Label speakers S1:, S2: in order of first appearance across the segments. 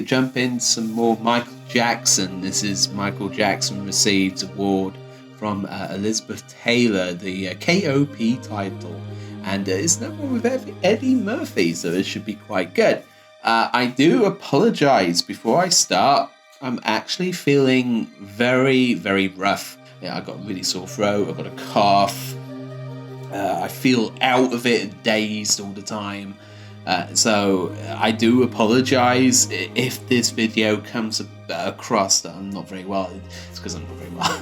S1: jump in some more Michael Jackson. This is Michael Jackson received award from Elizabeth Talor, the KOP title, and it's that one with Eddie Murphy, so this should be quite good. I do apologize before I start. I'm actually feeling very, very rough. Yeah, I got a really sore throat. I've got a cough. I feel out of it, and dazed all the time. So I do apologize if this video comes across that I'm not very well. It's because I'm not very well.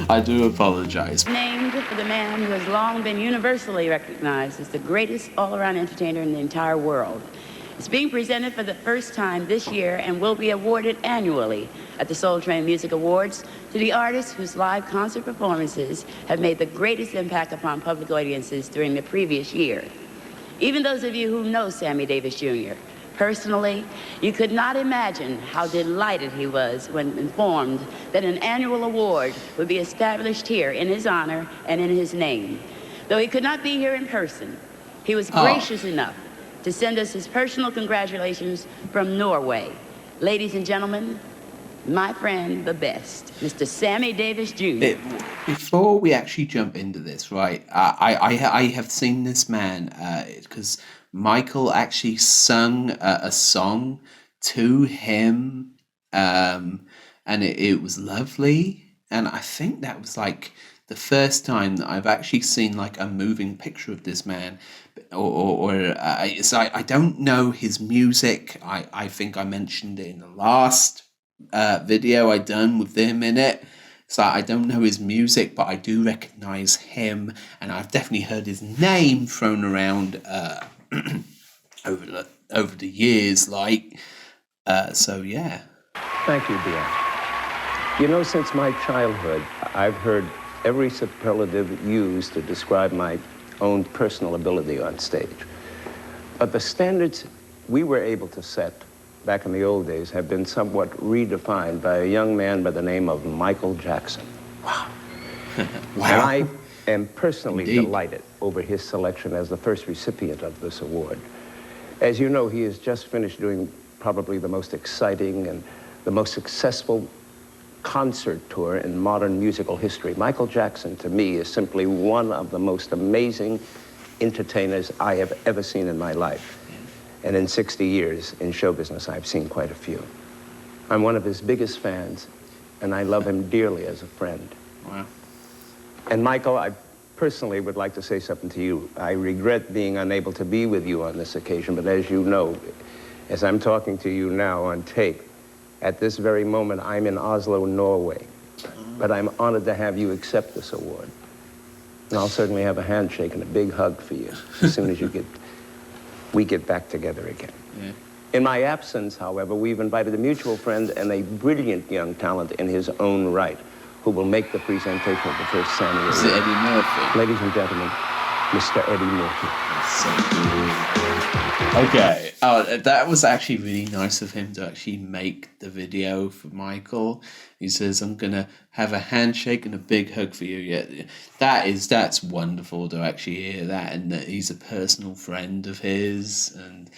S1: I do apologize.
S2: Named for the man who has long been universally recognized as the greatest all-around entertainer in the entire world. It's being presented for the first time this year and will be awarded annually at the Soul Train Music Awards to the artists whose live concert performances have made the greatest impact upon public audiences during the previous year. Even those of you who know Sammy Davis Jr. personally, you could not imagine how delighted he was when informed that an annual award would be established here in his honor and in his name. Though he could not be here in person, he was gracious enough to send us his personal congratulations from Norway. Ladies and gentlemen, my friend, the best, Mr. Sammy Davis Jr.
S1: Before we actually jump into this, right, I have seen this man because Michael actually sung a song to him, and it was lovely. And I think that was like the first time that I've actually seen like a moving picture of this man. So I don't know his music. I think I mentioned it in the last video I done with him in it. So I don't know his music, but I do recognize him, and I've definitely heard his name thrown around over the years. So yeah.
S3: Thank you, dear. You know, since my childhood, I've heard every superlative used to describe my own personal ability on stage. But the standards we were able to set back in the old days have been somewhat redefined by a young man by the name of Michael Jackson.
S1: Wow.
S3: And I am personally delighted over his selection as the first recipient of this award. As you know, he has just finished doing probably the most exciting and the most successful concert tour in modern musical history. Michael Jackson, to me, is simply one of the most amazing entertainers I have ever seen in my life. And in 60 years in show business, I've seen quite a few. I'm one of his biggest fans, and I love him dearly as a friend.
S1: Wow.
S3: And Michael, I personally would like to say something to you. I regret being unable to be with you on this occasion, but as you know, as I'm talking to you now on tape, at this very moment, I'm in Oslo, Norway. But I'm honored to have you accept this award. And I'll certainly have a handshake and a big hug for you as soon as we get back together again.
S1: Yeah.
S3: In my absence, however, we've invited a mutual friend and a brilliant young talent in his own right who will make the presentation of the first Sammy.
S1: Is it Eddie Murphy?
S3: Ladies and gentlemen, Mr. Eddie Murphy.
S1: That's so cool. Okay. Oh, that was actually really nice of him to actually make the video for Michael. He says, "I'm gonna have a handshake and a big hug for you." Yeah, that's wonderful to actually hear that, and that he's a personal friend of his, and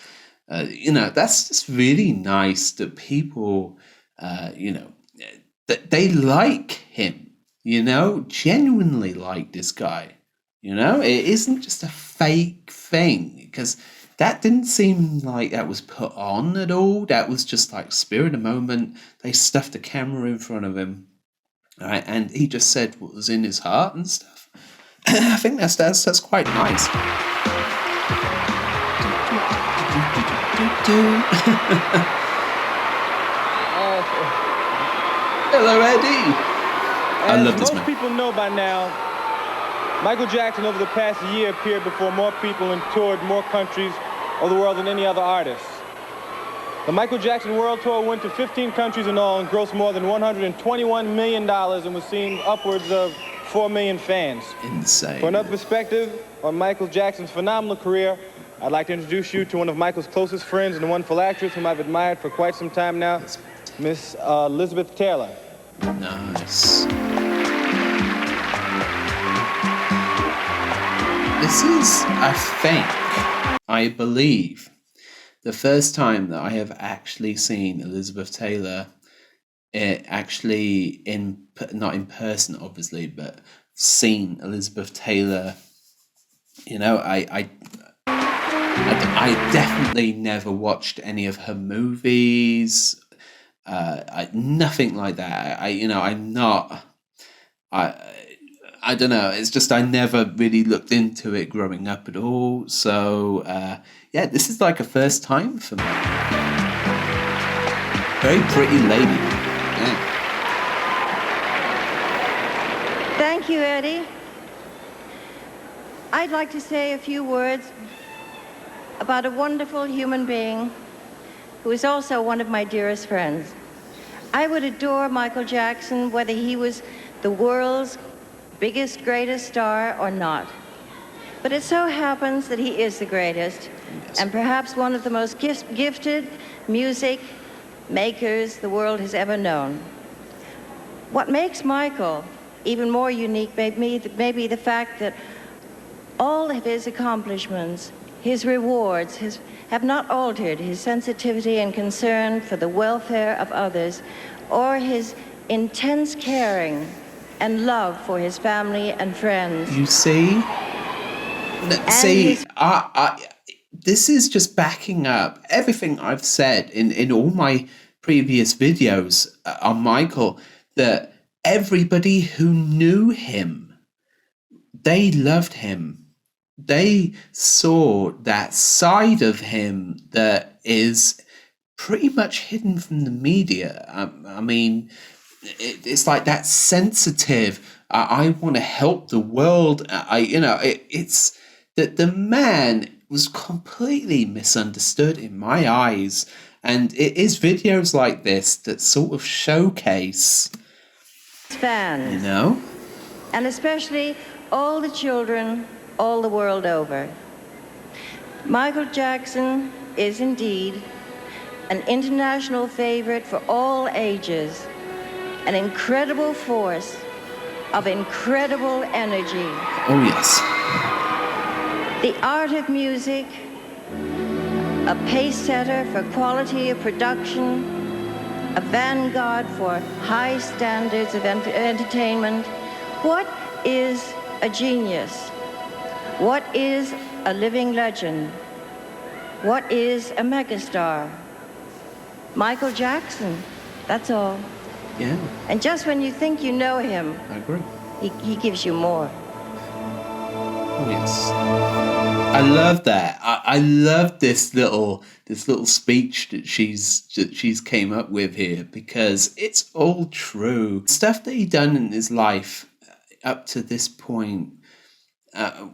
S1: that's just really nice that people, that they like him. Genuinely like this guy. It isn't just a fake thing, because that didn't seem like that was put on at all. That was just like spirit of the moment. They stuffed a camera in front of him, right? And he just said what was in his heart and stuff. I think that's quite nice. Hello, Eddie. I love this man.
S4: Most people know by now, Michael Jackson over the past year appeared before more people and toured more countries of the world than any other artist. The Michael Jackson World Tour went to 15 countries in all and grossed more than $121 million and was seen upwards of 4 million fans.
S1: Insane.
S4: For another perspective on Michael Jackson's phenomenal career, I'd like to introduce you to one of Michael's closest friends and a wonderful actress whom I've admired for quite some time now, Miss Elizabeth Talor.
S1: Nice. This is, I believe, the first time that I have actually seen Elizabeth Taylor, actually not in person, obviously, but seen Elizabeth Taylor, I definitely never watched any of her movies, nothing like that. I'm not. I don't know. It's just I never really looked into it growing up at all. So yeah, this is like a first time for me. Very pretty lady. Yeah.
S5: Thank you, Eddie. I'd like to say a few words about a wonderful human being who is also one of my dearest friends. I would adore Michael Jackson whether he was the world's biggest, greatest star or not. But it so happens that he is the greatest, and perhaps one of the most gifted music makers the world has ever known. What makes Michael even more unique may be the fact that all of his accomplishments, his rewards, have not altered his sensitivity and concern for the welfare of others, or his intense caring and love for his family and friends.
S1: You see? This is just backing up everything I've said in all my previous videos on Michael, that everybody who knew him, they loved him. They saw that side of him that is pretty much hidden from the media. I mean, it's like that sensitive. I want to help the world. It's that the man was completely misunderstood in my eyes, and it is videos like this that sort of showcase
S5: fans, and especially all the children all the world over. Michael Jackson is indeed an international favorite for all ages, an incredible force of incredible energy.
S1: Oh, yes.
S5: The art of music, a pace setter for quality of production, a vanguard for high standards of entertainment. What is a genius? What is a living legend? What is a megastar? Michael Jackson, that's all.
S1: Yeah.
S5: And just when you think you know him,
S1: I agree.
S5: He gives you more.
S1: Oh, yes. I love that. I love this little speech that she's came up with here, because it's all true. Stuff that he done in his life up to this point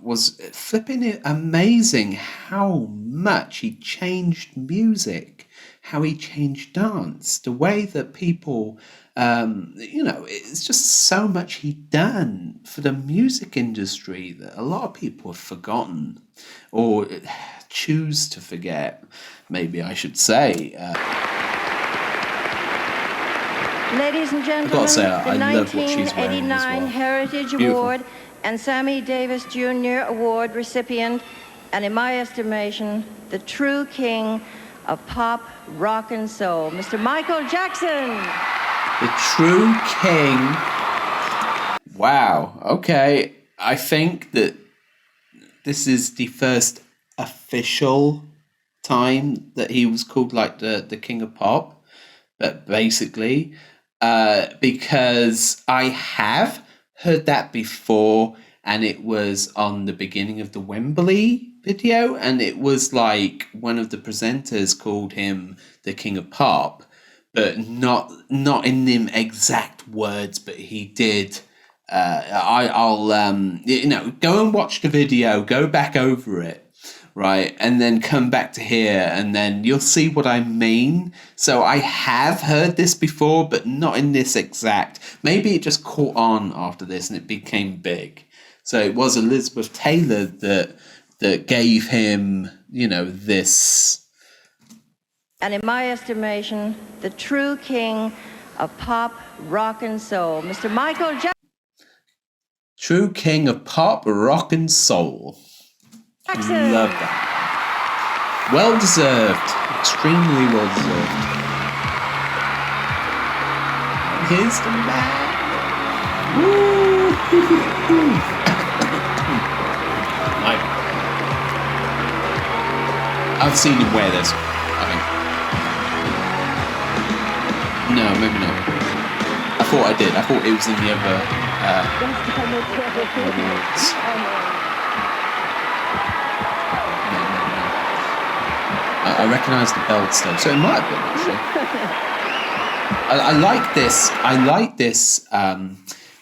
S1: was flipping it amazing. How much he changed music, how he changed dance, the way that people, it's just so much he done for the music industry that a lot of people have forgotten, or choose to forget, maybe I should say.
S5: Ladies and gentlemen, the 1989 Heritage Award and Sammy Davis Jr. Award recipient, and in my estimation, the true king of pop, rock, and soul, Mr. Michael Jackson.
S1: The true king. Wow. Okay. I think that this is the first official time that he was called like the king of pop. But basically, because I have heard that before, and it was on the beginning of the Wembley video, and it was like one of the presenters called him the king of pop, but not in them exact words, but he did. I'll go and watch the video, go back over it, right, and then come back to here, and then you'll see what I mean. So I have heard this before, but not in this exact. Maybe it just caught on after this and it became big. So it was Elizabeth Taylor that gave him, this.
S5: And in my estimation, the true king of pop, rock, and soul, Mr. Michael Jackson.
S1: True king of pop, rock, and soul.
S5: Jackson.
S1: Love that. Well deserved. Extremely well deserved. Here's the man. Woo! I've seen him wear this, I think. No, maybe not. I thought I did. I thought it was in the other. No. I recognise the belts though, so it might have been actually. I like this. I like this.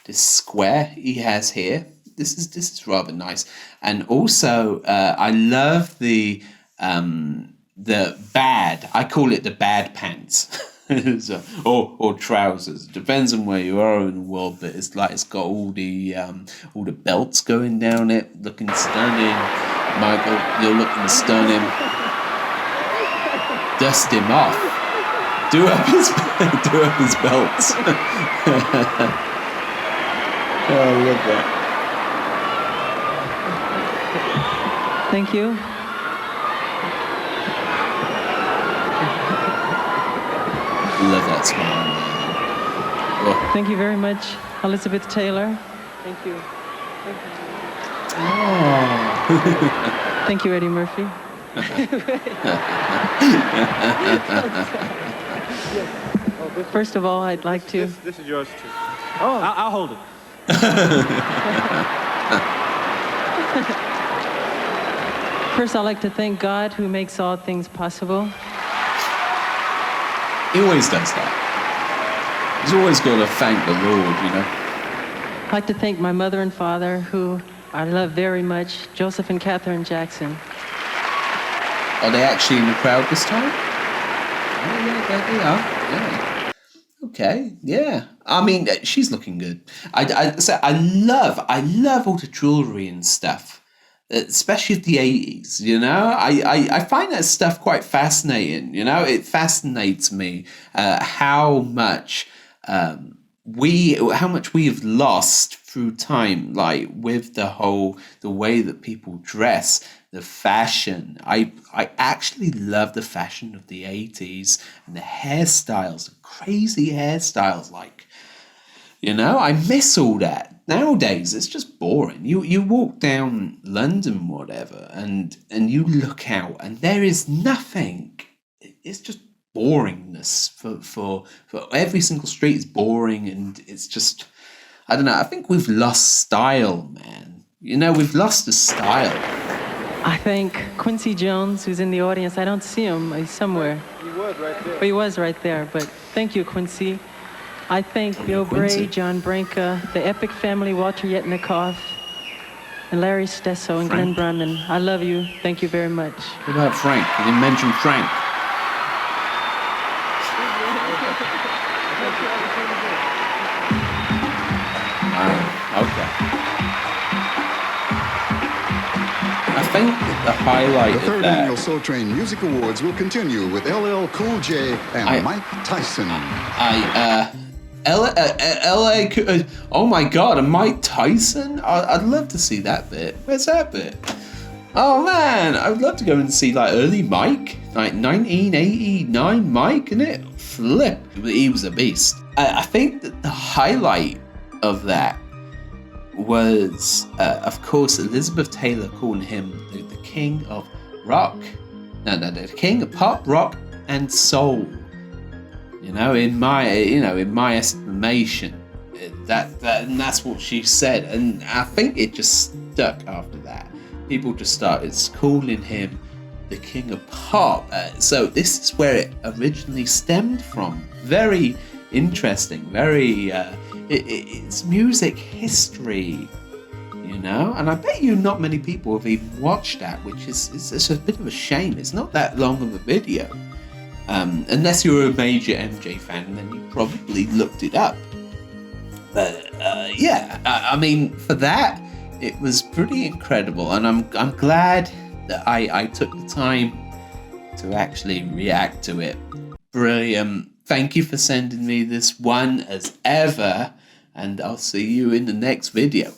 S1: This square he has here. This is rather nice, and also I love the bad. I call it the bad pants. So, or trousers. It depends on where you are in the world, but it's like it's got all the belts going down it, looking stunning. Michael, you're looking stunning. Dust him off. Do up his belts. Oh, I love that.
S6: Thank you.
S1: Love that smile. Oh.
S6: Thank you very much, Elizabeth Talor. Thank you. Thank you.
S1: Oh.
S6: Thank you, Eddie Murphy. First of all, I'd like to...
S4: This is yours, too. Oh. I'll hold it.
S6: First, I'd like to thank God who makes all things possible.
S1: He always does that. He's always got to thank the Lord, you know.
S6: I'd like to thank my mother and father, who I love very much, Joseph and Catherine Jackson.
S1: Are they actually in the crowd this time? Oh, yeah, there they are. Yeah. Okay, yeah. I mean, she's looking good. I love all the jewelry and stuff, especially the 80s, you know? I find that stuff quite fascinating, you know? It fascinates me how much we have lost through time, like with the way that people dress, the fashion. I actually love the fashion of the 80s and the hairstyles, the crazy hairstyles, like, you know, I miss all that. Nowadays, it's just boring. You walk down London, whatever, and you look out, and there is nothing. It's just boringness for every single street is boring, and it's just, I don't know. I think we've lost style, man. You know, we've lost the style.
S6: I thank Quincy Jones, who's in the audience. I don't see him. He's somewhere.
S4: He was right there.
S6: But he was right there. But thank you, Quincy. I thank Bill Bray, John Branca, the Epic family, Walter Yetnikoff, and Larry Stesso and Glenn Brunman. I love you. Thank you very much.
S1: What about Frank? You didn't mention Frank. Okay. I think the highlight
S7: the third
S1: of that...
S7: annual Soul Train Music Awards will continue with LL Cool J and Mike Tyson.
S1: Oh my God, and Mike Tyson? I'd love to see that bit. Where's that bit? Oh man, I'd love to go and see like early Mike, like 1989 Mike, innit? Flip, he was a beast. I think that the highlight of that was, of course, Elizabeth Talor calling him the king of rock. No, the king of pop, rock, and soul. You know, in my estimation, and that's what she said, and I think it just stuck after that. People just started calling him the king of pop. So this is where it originally stemmed from. Very interesting. Very. It's music history, you know. And I bet you not many people have even watched that, which is it's a bit of a shame. It's not that long of a video. Unless you're a major MJ fan, then you probably looked it up. But yeah, I mean, for that, it was pretty incredible, and I'm glad that I took the time to actually react to it. Brilliant. Thank you for sending me this one as ever, and I'll see you in the next video.